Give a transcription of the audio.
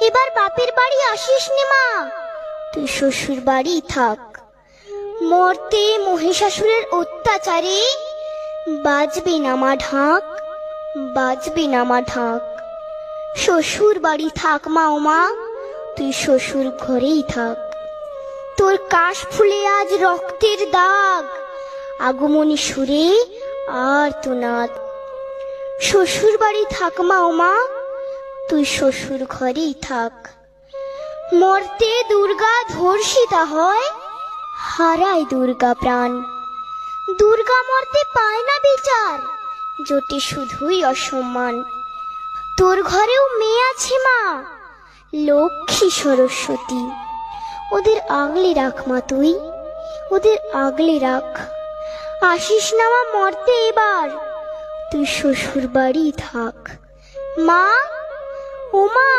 এবার বাপের বাড়ি আসিস নে মা, তুই শ্বশুর বাড়ি থাক। মরতে মহিষাসুরের অত্যাচারে বাজবে না মা ঢাক, বাজবে না মা ঢাক। শ্বশুর বাড়ি থাক মা ও মা, তুই শ্বশুর ঘরেই থাক। তোর কাশ ফুলে আজ রক্তের দাগ, আগমনী সুরে আর তো নাদ। শ্বশুর বাড়ি থাক মা ও মা, তুই শ্বশুর ঘরেই থাক। মরতে দুর্গা ধর্ষিতা হয়, হারায় দুর্গা প্রাণ। দুর্গা মরতে পায় না বিচার, জোটে শুধুই অসম্মান। তোর ঘরেও মেয়ে আছে মা, লক্ষ্মী সরস্বতী, ওদের আগলে রাখ মা তুই, ওদের আগলে রাখ। আসিস না মা মরতে এবার, তুই শ্বশুর বাড়ি থাক। মা ও মা।